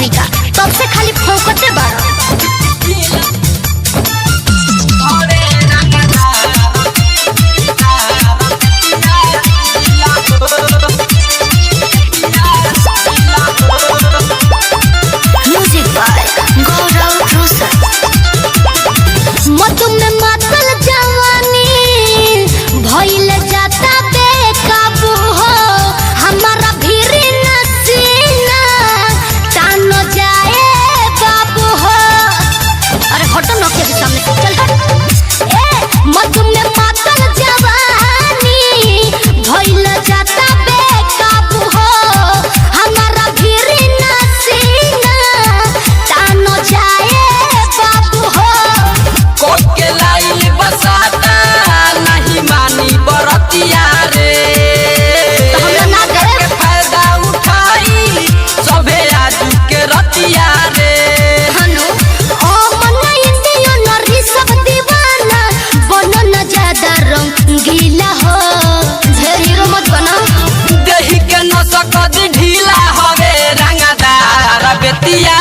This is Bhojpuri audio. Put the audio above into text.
कहीं का, तब से खाली फोकटे बाड़ा। म्यूजिक बाय गौरव रोशन। मधु में मातल जवानी भइल जाता बेकाबू हो, हमारा भीरी नसीना तान जाए बाबू हो। अरे हटो ना के सामने, चल हट। मधु में मातल जवानी भइल जाता बेकाबू हो, हमारा भीरी नसीना तान जाए बाबू हो। कोके लाइल बसाता नहीं मानी बरतिया रे, तो हमरा ना करे फायदा उठाई सबे आजू के रतिया रे। हनु ओ मना इंडियो नरी सब दीवाना, बनो न ज्यादा रंगीला हो, ढेर हीरो मत बना। दही के नसक ढीला हवे रंगदार बेतिया